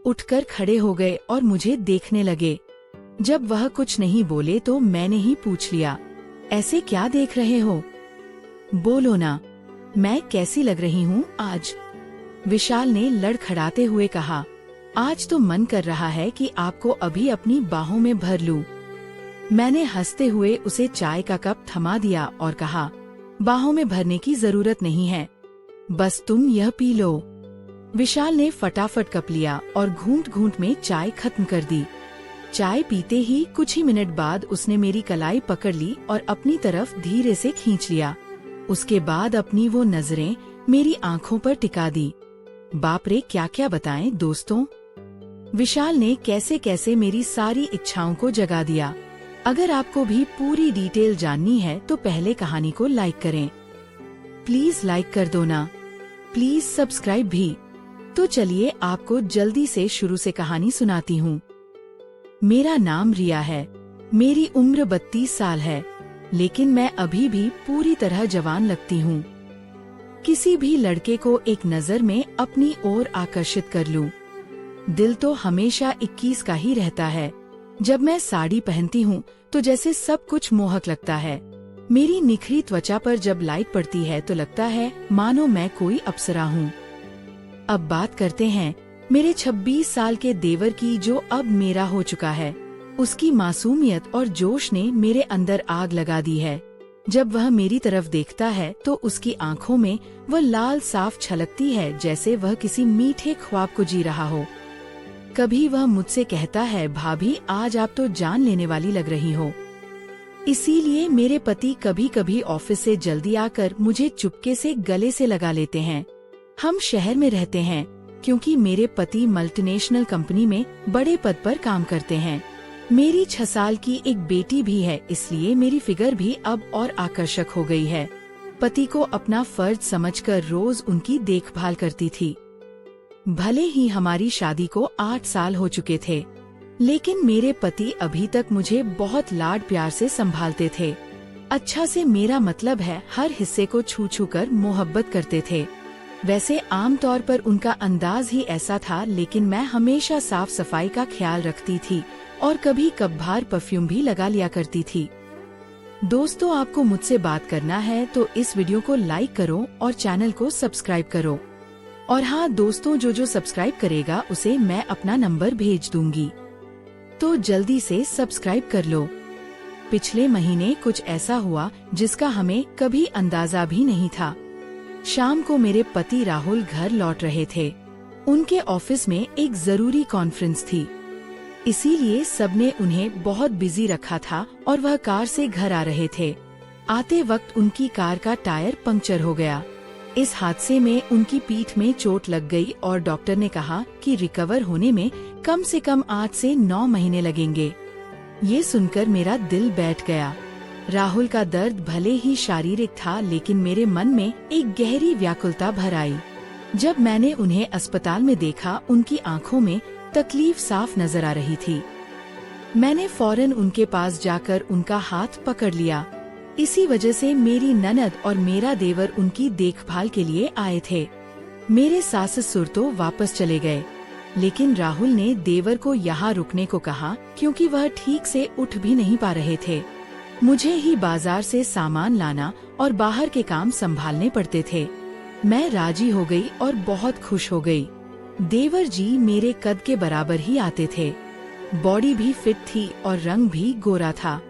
उठकर खड़े हो गए और मुझे देखने लगे। जब वह कुछ नहीं बोले तो मैंने ही पूछ लिया, ऐसे क्या देख रहे हो? बोलो ना, मैं कैसी लग रही हूँ आज? विशाल ने लड़खड़ाते हुए कहा, आज तो मन कर रहा है कि आपको अभी अपनी बाहों में भर लूं। मैंने हंसते हुए उसे चाय का कप थमा दिया और कहा, बाहों में भरने की जरूरत नहीं है, बस तुम यह पी लो। विशाल ने फटाफट कप लिया और घूंट घूंट में चाय खत्म कर दी। चाय पीते ही कुछ ही मिनट बाद उसने मेरी कलाई पकड़ ली और अपनी तरफ धीरे से खींच लिया। उसके बाद अपनी वो नजरें मेरी आंखों पर टिका दी। बाप रे, क्या क्या बताएं दोस्तों। विशाल ने कैसे कैसे मेरी सारी इच्छाओं को जगा दिया। अगर आपको भी पूरी डिटेल जाननी है तो पहले कहानी को लाइक करें। प्लीज लाइक कर दो ना, प्लीज सब्सक्राइब भी। तो चलिए आपको जल्दी से शुरू से कहानी सुनाती हूँ। मेरा नाम रिया है, मेरी उम्र 32 साल है, लेकिन मैं अभी भी पूरी तरह जवान लगती हूँ। किसी भी लड़के को एक नजर में अपनी ओर आकर्षित कर लूं। दिल तो हमेशा 21 का ही रहता है। जब मैं साड़ी पहनती हूँ तो जैसे सब कुछ मोहक लगता है। मेरी निखरी त्वचा पर जब लाइट पड़ती है तो लगता है मानो मैं कोई अप्सरा हूँ। अब बात करते हैं मेरे 26 साल के देवर की, जो अब मेरा हो चुका है। उसकी मासूमियत और जोश ने मेरे अंदर आग लगा दी है। जब वह मेरी तरफ देखता है तो उसकी आंखों में वह लाल साफ छलकती है, जैसे वह किसी मीठे ख्वाब को जी रहा हो। कभी वह मुझसे कहता है, भाभी आज आप तो जान लेने वाली लग रही हो। इसीलिए मेरे पति कभी कभी ऑफिस से जल्दी आकर मुझे चुपके से गले से लगा लेते हैं। हम शहर में रहते हैं क्योंकि मेरे पति मल्टीनेशनल कंपनी में बड़े पद पर काम करते हैं। मेरी 6 साल की एक बेटी भी है, इसलिए मेरी फिगर भी अब और आकर्षक हो गई है। पति को अपना फर्ज समझकर रोज उनकी देखभाल करती थी। भले ही हमारी शादी को 8 साल हो चुके थे, लेकिन मेरे पति अभी तक मुझे बहुत लाड प्यार से संभालते थे। अच्छा से मेरा मतलब है हर हिस्से को छू छू कर मोहब्बत करते थे। वैसे आमतौर पर उनका अंदाज ही ऐसा था, लेकिन मैं हमेशा साफ सफाई का ख्याल रखती थी और कभी कभार परफ्यूम भी लगा लिया करती थी। दोस्तों, आपको मुझसे बात करना है तो इस वीडियो को लाइक करो और चैनल को सब्सक्राइब करो। और हाँ दोस्तों, जो सब्सक्राइब करेगा उसे मैं अपना नंबर भेज दूंगी, तो जल्दी से सब्सक्राइब कर लो। पिछले महीने कुछ ऐसा हुआ जिसका हमें कभी अंदाजा भी नहीं था। शाम को मेरे पति राहुल घर लौट रहे थे। उनके ऑफिस में एक जरूरी कॉन्फ्रेंस थी, इसीलिए सबने उन्हें बहुत बिजी रखा था और वह कार से घर आ रहे थे। आते वक्त उनकी कार का टायर पंक्चर हो गया। इस हादसे में उनकी पीठ में चोट लग गई और डॉक्टर ने कहा कि रिकवर होने में कम से कम 8 से 9 महीने लगेंगे। ये सुनकर मेरा दिल बैठ गया। राहुल का दर्द भले ही शारीरिक था, लेकिन मेरे मन में एक गहरी व्याकुलता भर आई। जब मैंने उन्हें अस्पताल में देखा, उनकी आंखों में तकलीफ साफ नजर आ रही थी। मैंने फौरन उनके पास जाकर उनका हाथ पकड़ लिया। इसी वजह से मेरी ननद और मेरा देवर उनकी देखभाल के लिए आए थे। मेरे सास ससुर तो वापस चले गए, लेकिन राहुल ने देवर को यहाँ रुकने को कहा क्योंकि वह ठीक से उठ भी नहीं पा रहे थे। मुझे ही बाजार से सामान लाना और बाहर के काम संभालने पड़ते थे। मैं राजी हो गई और बहुत खुश हो गई। देवर जी मेरे कद के बराबर ही आते थे। बॉडी भी फिट थी और रंग भी गोरा था।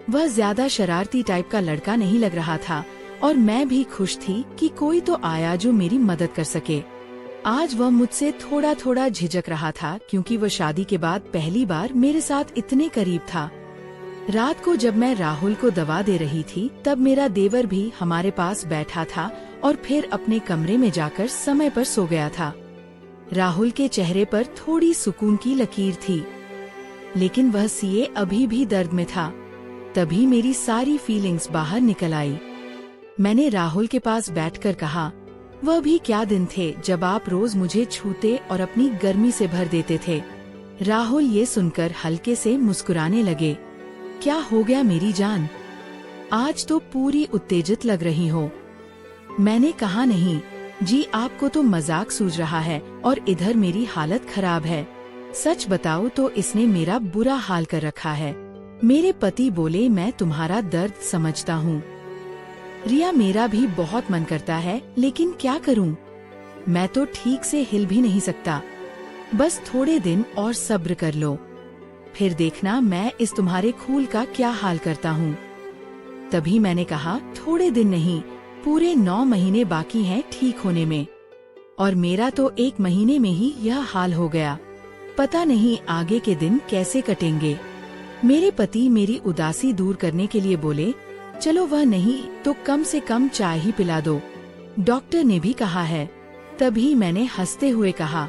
वह ज्यादा शरारती टाइप का लड़का नहीं लग रहा था और मैं भी खुश थी कि कोई तो आया जो मेरी मदद कर सके। आज वह मुझसे थोड़ा थोड़ा झिझक रहा था क्योंकि वह शादी के बाद पहली बार मेरे साथ इतने करीब था। रात को जब मैं राहुल को दवा दे रही थी, तब मेरा देवर भी हमारे पास बैठा था और फिर अपने कमरे में जाकर समय पर सो गया था। राहुल के चेहरे पर थोड़ी सुकून की लकीर थी, लेकिन वह सीए अभी भी दर्द में था। तभी मेरी सारी फीलिंग्स बाहर निकल आई। मैंने राहुल के पास बैठकर कहा, वह भी क्या दिन थे जब आप रोज मुझे छूते और अपनी गर्मी से भर देते थे। राहुल ये सुनकर हल्के से मुस्कुराने लगे। क्या हो गया मेरी जान, आज तो पूरी उत्तेजित लग रही हो। मैंने कहा, नहीं जी, आपको तो मजाक सूझ रहा है और इधर मेरी हालत खराब है। सच बताओ तो इसने मेरा बुरा हाल कर रखा है। मेरे पति बोले, मैं तुम्हारा दर्द समझता हूँ रिया, मेरा भी बहुत मन करता है, लेकिन क्या करूँ? मैं तो ठीक से हिल भी नहीं सकता। बस थोड़े दिन और सब्र कर लो, फिर देखना मैं इस तुम्हारे खूल का क्या हाल करता हूँ। तभी मैंने कहा, थोड़े दिन नहीं, पूरे 9 महीने बाकी हैं ठीक होने में, और मेरा तो 1 महीने में ही यह हाल हो गया। पता नहीं आगे के दिन कैसे कटेंगे। मेरे पति मेरी उदासी दूर करने के लिए बोले, चलो वह नहीं तो कम से कम चाय ही पिला दो, डॉक्टर ने भी कहा है। तभी मैंने हंसते हुए कहा,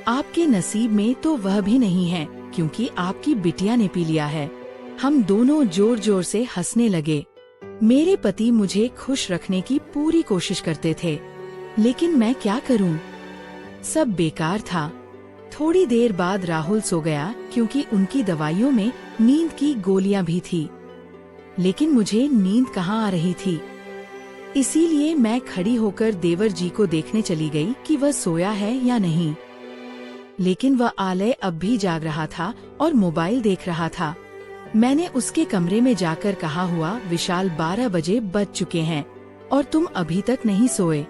आपके नसीब में तो वह भी नहीं है, क्योंकि आपकी बिटिया ने पी लिया है। हम दोनों जोर जोर से हंसने लगे। मेरे पति मुझे खुश रखने की पूरी कोशिश करते थे, लेकिन मैं क्या करूं? सब बेकार था। थोड़ी देर बाद राहुल सो गया, क्योंकि उनकी दवाइयों में नींद की गोलियां भी थी, लेकिन मुझे नींद कहाँ आ रही थी। इसीलिए मैं खड़ी होकर देवर जी को देखने चली गई कि वह सोया है या नहीं, लेकिन वह आलय अब भी जाग रहा था और मोबाइल देख रहा था। मैंने उसके कमरे में जाकर कहा, हुआ विशाल, 12 बजे बज चुके हैं और तुम अभी तक नहीं सोए,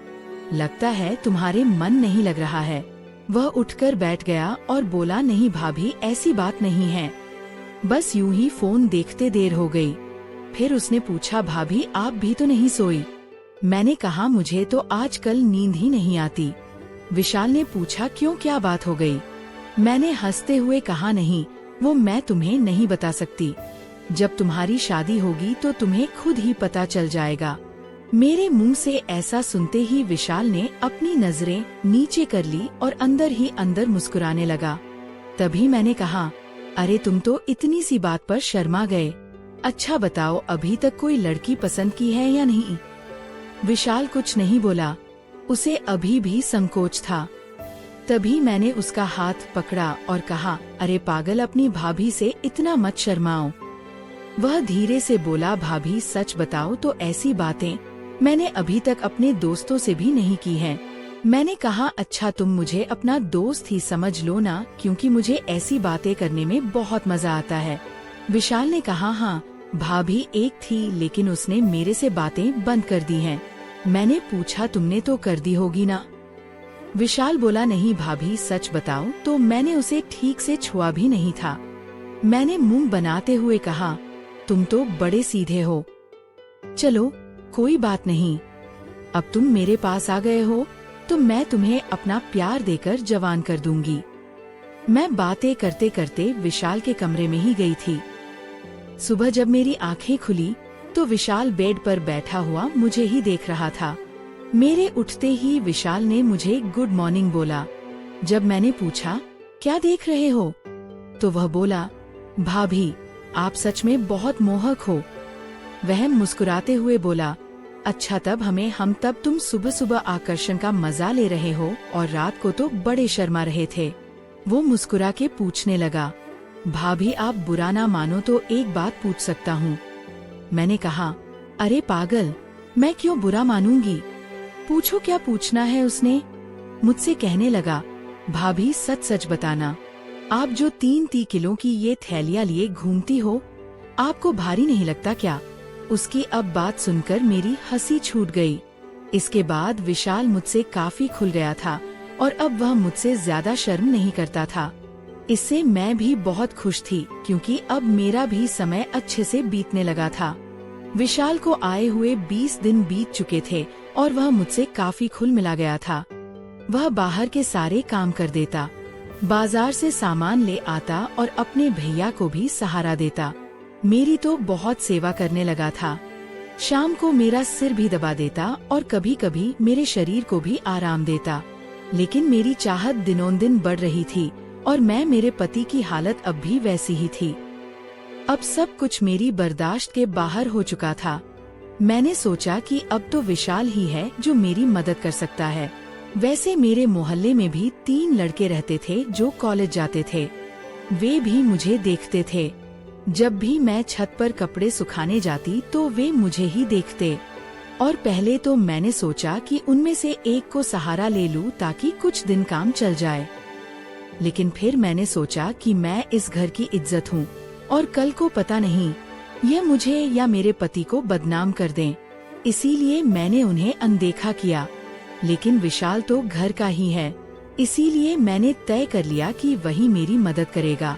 लगता है तुम्हारे मन नहीं लग रहा है। वह उठकर बैठ गया और बोला, नहीं भाभी, ऐसी बात नहीं है, बस यूं ही फोन देखते देर हो गई। फिर उसने पूछा, भाभी आप भी तो नहीं सोई? मैंने कहा, मुझे तो आजकल नींद ही नहीं आती। विशाल ने पूछा, क्यों, क्या बात हो गई? मैंने हंसते हुए कहा, नहीं, वो मैं तुम्हें नहीं बता सकती। जब तुम्हारी शादी होगी तो तुम्हें खुद ही पता चल जाएगा। मेरे मुंह से ऐसा सुनते ही विशाल ने अपनी नजरें नीचे कर ली और अंदर ही अंदर मुस्कुराने लगा। तभी मैंने कहा, अरे तुम तो इतनी सी बात पर शर्मा गए। अच्छा बताओ, अभी तक कोई लड़की पसंद की है या नहीं? विशाल कुछ नहीं बोला, उसे अभी भी संकोच था। तभी मैंने उसका हाथ पकड़ा और कहा, अरे पागल, अपनी भाभी से इतना मत शर्माओ। वह धीरे से बोला, भाभी सच बताओ तो ऐसी बातें मैंने अभी तक अपने दोस्तों से भी नहीं की हैं। मैंने कहा, अच्छा तुम मुझे अपना दोस्त ही समझ लो ना, क्योंकि मुझे ऐसी बातें करने में बहुत मजा आता है। विशाल ने कहा, हाँ भाभी, एक थी, लेकिन उसने मेरे से बातें बंद कर दी हैं। मैंने पूछा, तुमने तो कर दी होगी ना? विशाल बोला, नहीं भाभी, सच बताओ तो मैंने उसे ठीक से छुआ भी नहीं था। मैंने मुंह बनाते हुए कहा, तुम तो बड़े सीधे हो। चलो कोई बात नहीं, अब तुम मेरे पास आ गए हो तो मैं तुम्हें अपना प्यार देकर जवान कर दूंगी। मैं बातें करते करते विशाल के कमरे में ही गई थी। सुबह जब मेरी आंखें खुली तो विशाल बेड पर बैठा हुआ मुझे ही देख रहा था। मेरे उठते ही विशाल ने मुझे गुड मॉर्निंग बोला। जब मैंने पूछा, क्या देख रहे हो, तो वह बोला, भाभी आप सच में बहुत मोहक हो। वह मुस्कुराते हुए बोला, अच्छा तब तुम सुबह सुबह आकर्षण का मजा ले रहे हो और रात को तो बड़े शर्मा रहे थे। वो मुस्कुरा के पूछने लगा, भाभी आप बुरा ना मानो तो एक बात पूछ सकता हूँ? मैंने कहा, अरे पागल, मैं क्यों बुरा मानूंगी, पूछो क्या पूछना है। उसने मुझसे कहने लगा, भाभी सच सच बताना, आप जो 3 किलो की ये थैलियाँ लिए घूमती हो, आपको भारी नहीं लगता क्या? उसकी अब बात सुनकर मेरी हंसी छूट गई। इसके बाद विशाल मुझसे काफी खुल गया था और अब वह मुझसे ज्यादा शर्म नहीं करता था। इससे मैं भी बहुत खुश थी, क्योंकि अब मेरा भी समय अच्छे से बीतने लगा था। विशाल को आए हुए 20 दिन बीत चुके थे और वह मुझसे काफी खुल मिला गया था। वह बाहर के सारे काम कर देता, बाजार से सामान ले आता और अपने भैया को भी सहारा देता। मेरी तो बहुत सेवा करने लगा था। शाम को मेरा सिर भी दबा देता और कभी कभी मेरे शरीर को भी आराम देता। लेकिन मेरी चाहत दिनों-दिन बढ़ रही थी और मैं मेरे पति की हालत अब भी वैसी ही थी। अब सब कुछ मेरी बर्दाश्त के बाहर हो चुका था। मैंने सोचा कि अब तो विशाल ही है जो मेरी मदद कर सकता है। वैसे मेरे मोहल्ले में भी 3 लड़के रहते थे जो कॉलेज जाते थे। वे भी मुझे देखते थे। जब भी मैं छत पर कपड़े सुखाने जाती तो वे मुझे ही देखते, और पहले तो मैंने सोचा कि उनमें से एक को सहारा ले लूं ताकि कुछ दिन काम चल जाए। लेकिन फिर मैंने सोचा कि मैं इस घर की इज्जत हूँ और कल को पता नहीं ये मुझे या मेरे पति को बदनाम कर दें, इसीलिए मैंने उन्हें अनदेखा किया। लेकिन विशाल तो घर का ही है, इसीलिए मैंने तय कर लिया कि वही मेरी मदद करेगा।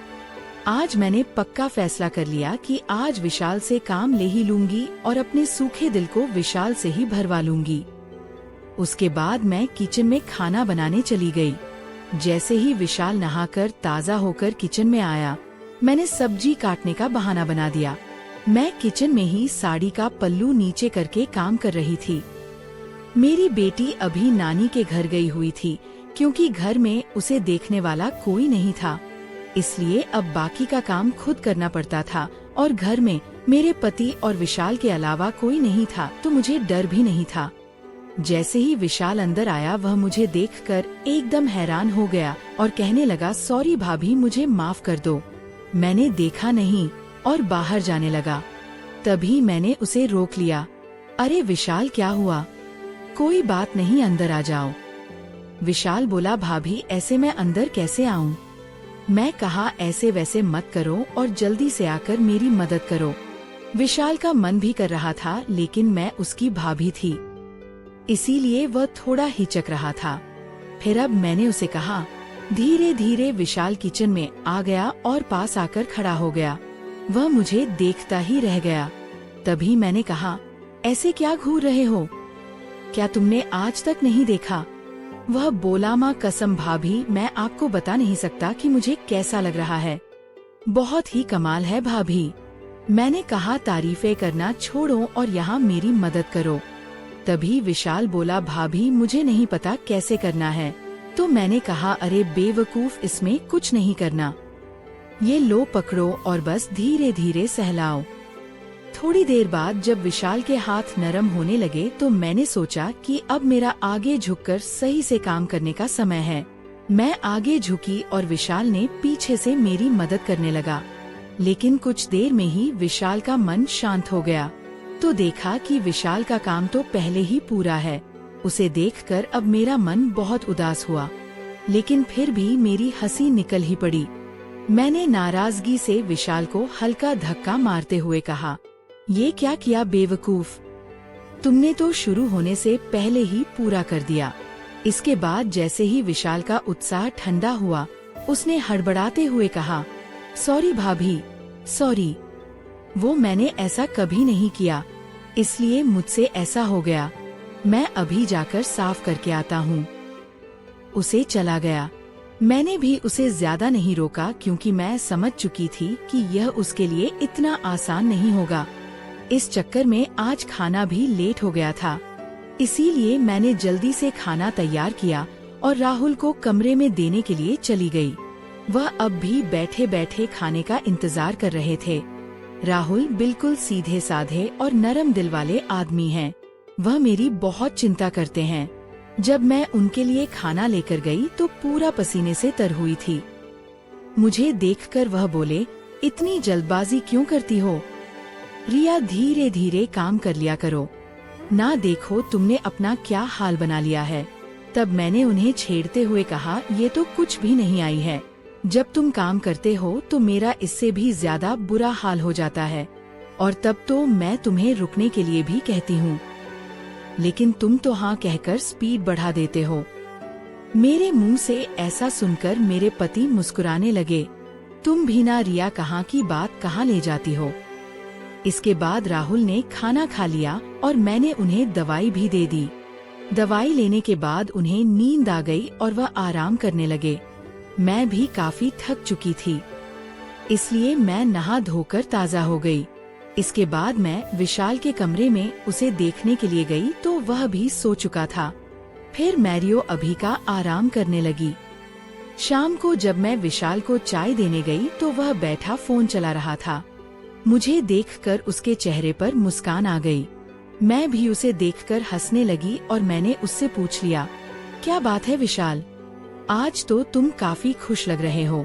आज मैंने पक्का फैसला कर लिया कि आज विशाल से काम ले ही लूंगी और अपने सूखे दिल को विशाल से ही भरवा लूंगी। उसके बाद मैं किचन में खाना बनाने चली गई। जैसे ही विशाल नहाकर ताज़ा होकर किचन में आया, मैंने सब्जी काटने का बहाना बना दिया। मैं किचन में ही साड़ी का पल्लू नीचे करके काम कर रही थी। मेरी बेटी अभी नानी के घर गई हुई थी, क्योंकि घर में उसे देखने वाला कोई नहीं था, इसलिए अब बाकी का काम खुद करना पड़ता था और घर में मेरे पति और विशाल के अलावा कोई नहीं था, तो मुझे डर भी नहीं था। जैसे ही विशाल अंदर आया, वह मुझे देखकर एकदम हैरान हो गया और कहने लगा, सॉरी भाभी, मुझे माफ कर दो, मैंने देखा नहीं, और बाहर जाने लगा। तभी मैंने उसे रोक लिया। अरे विशाल, क्या हुआ? कोई बात नहीं, अंदर आ जाओ। विशाल बोला, भाभी ऐसे मैं अंदर कैसे आऊं? मैं कहा, ऐसे वैसे मत करो और जल्दी से आकर मेरी मदद करो। विशाल का मन भी कर रहा था, लेकिन मैं उसकी भाभी थी, इसीलिए वह थोड़ा हिचक रहा था। फिर अब मैंने उसे कहा। धीरे धीरे विशाल किचन में आ गया और पास आकर खड़ा हो गया। वह मुझे देखता ही रह गया। तभी मैंने कहा, ऐसे क्या घूर रहे हो? क्या तुमने आज तक नहीं देखा? वह बोला, माँ कसम भाभी, मैं आपको बता नहीं सकता कि मुझे कैसा लग रहा है। बहुत ही कमाल है भाभी। मैंने कहा, तारीफें करना छोड़ो और यहाँ मेरी मदद करो। तभी विशाल बोला, भाभी मुझे नहीं पता कैसे करना है। तो मैंने कहा, अरे बेवकूफ, इसमें कुछ नहीं करना, ये लो पकड़ो और बस धीरे धीरे सहलाओ। थोड़ी देर बाद जब विशाल के हाथ नरम होने लगे, तो मैंने सोचा कि अब मेरा आगे झुककर सही से काम करने का समय है। मैं आगे झुकी और विशाल ने पीछे से मेरी मदद करने लगा। लेकिन कुछ देर में ही विशाल का मन शांत हो गया, तो देखा कि विशाल का काम तो पहले ही पूरा है। उसे देखकर अब मेरा मन बहुत उदास हुआ, लेकिन फिर भी मेरी हंसी निकल ही पड़ी। मैंने नाराजगी से विशाल को हल्का धक्का मारते हुए कहा, ये क्या किया बेवकूफ, तुमने तो शुरू होने से पहले ही पूरा कर दिया। इसके बाद जैसे ही विशाल का उत्साह ठंडा हुआ, उसने हड़बड़ाते हुए कहा, सॉरी भाभी, सॉरी, वो मैंने ऐसा कभी नहीं किया, इसलिए मुझसे ऐसा हो गया। मैं अभी जाकर साफ करके आता हूँ। उसे चला गया। मैंने भी उसे ज्यादा नहीं रोका, क्योंकि मैं समझ चुकी थी कि यह उसके लिए इतना आसान नहीं होगा। इस चक्कर में आज खाना भी लेट हो गया था, इसीलिए मैंने जल्दी से खाना तैयार किया और राहुल को कमरे में देने के लिए चली गई। वह अब भी बैठे बैठे खाने का इंतजार कर रहे थे। राहुल बिल्कुल सीधे साधे और नरम दिल वाले आदमी हैं। वह मेरी बहुत चिंता करते हैं। जब मैं उनके लिए खाना लेकर गई तो पूरा पसीने से तर हुई थी। मुझे देखकर वह बोले, इतनी जल्दबाजी क्यों करती हो? रिया, धीरे धीरे काम कर लिया करो, ना देखो तुमने अपना क्या हाल बना लिया है। तब मैंने उन्हें छेड़ते हुए कहा, ये तो कुछ भी नहीं आई है। जब तुम काम करते हो तो मेरा इससे भी ज्यादा बुरा हाल हो जाता है, और तब तो मैं तुम्हें रुकने के लिए भी कहती हूँ, लेकिन तुम तो हाँ कहकर स्पीड बढ़ा देते हो। मेरे मुंह से ऐसा सुनकर मेरे पति मुस्कुराने लगे। तुम भी ना रिया, कहाँ की बात कहाँ ले जाती हो। इसके बाद राहुल ने खाना खा लिया और मैंने उन्हें दवाई भी दे दी। दवाई लेने के बाद उन्हें नींद आ गई और वह आराम करने लगे। मैं भी काफी थक चुकी थी, इसलिए मैं नहा धोकर ताज़ा हो गई। इसके बाद मैं विशाल के कमरे में उसे देखने के लिए गई तो वह भी सो चुका था। फिर मैरियो अभी का आराम करने लगी। शाम को जब मैं विशाल को चाय देने गई तो वह बैठा फोन चला रहा था। मुझे देखकर उसके चेहरे पर मुस्कान आ गई। मैं भी उसे देखकर हंसने लगी और मैंने उससे पूछ लिया, क्या बात है विशाल, आज तो तुम काफी खुश लग रहे हो।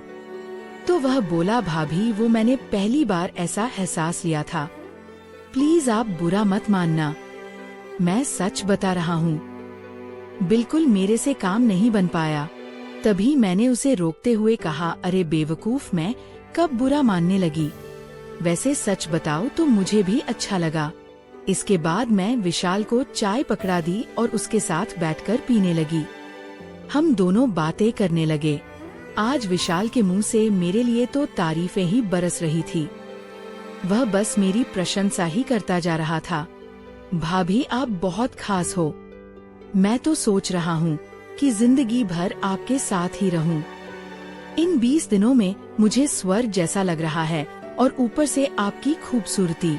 तो वह बोला, भाभी वो मैंने पहली बार ऐसा एहसास लिया था। प्लीज आप बुरा मत मानना, मैं सच बता रहा हूँ। बिल्कुल मेरे से काम नहीं बन पाया। तभी मैंने उसे रोकते हुए कहा, अरे बेवकूफ, मैं कब बुरा मानने लगी? वैसे सच बताओ तो मुझे भी अच्छा लगा। इसके बाद मैं विशाल को चाय पकड़ा दी और उसके साथ बैठकर पीने लगी। हम दोनों बातें करने लगे। आज विशाल के मुंह से मेरे लिए तो तारीफें ही बरस रही थी। वह बस मेरी प्रशंसा ही करता जा रहा था। भाभी, आप बहुत खास हो। मैं तो सोच रहा हूँ कि जिंदगी भर आपके साथ ही रहूं। इन 20 दिनों में मुझे स्वर्ग जैसा लग रहा है और ऊपर से आपकी खूबसूरती।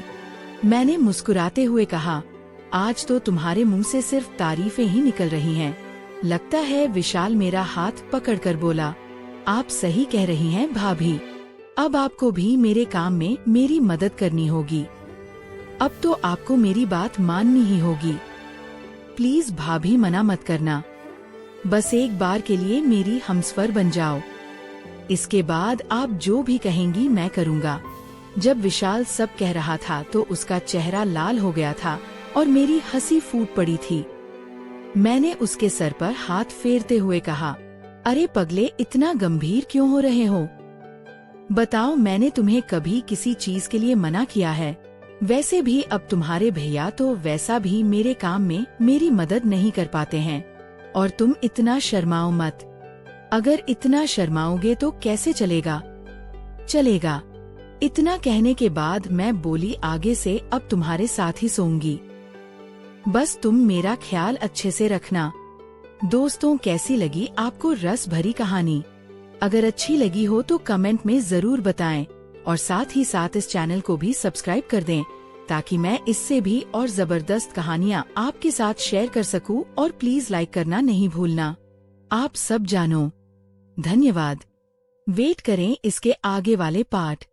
मैंने मुस्कुराते हुए कहा, आज तो तुम्हारे मुंह से सिर्फ तारीफें ही निकल रही हैं। लगता है विशाल मेरा हाथ पकड़कर बोला, आप सही कह रही हैं भाभी। अब आपको भी मेरे काम में मेरी मदद करनी होगी। अब तो आपको मेरी बात माननी ही होगी। प्लीज भाभी, मना मत करना। बस एक बार के लिए मेरी हमसफर बन जाओ। इसके बाद आप जो भी कहेंगी मैं करूँगा। जब विशाल सब कह रहा था तो उसका चेहरा लाल हो गया था और मेरी हंसी फूट पड़ी थी। मैंने उसके सर पर हाथ फेरते हुए कहा, अरे पगले, इतना गंभीर क्यों हो रहे हो? बताओ, मैंने तुम्हें कभी किसी चीज के लिए मना किया है? वैसे भी अब तुम्हारे भैया तो वैसा भी मेरे काम में मेरी मदद नहीं कर पाते हैं। और तुम इतना शर्माओ मत। अगर इतना शर्माओगे तो कैसे चलेगा? चलेगा। इतना कहने के बाद मैं बोली, आगे से अब तुम्हारे साथ ही सोऊंगी। बस तुम मेरा ख्याल अच्छे से रखना। दोस्तों, कैसी लगी आपको रस भरी कहानी? अगर अच्छी लगी हो तो कमेंट में जरूर बताएं और साथ ही साथ इस चैनल को भी सब्सक्राइब कर दें ताकि मैं इससे भी और जबरदस्त कहानियाँ आपके साथ शेयर कर सकूं। और प्लीज लाइक करना नहीं भूलना। आप सब जानो। धन्यवाद। वेट करें इसके आगे वाले पार्ट।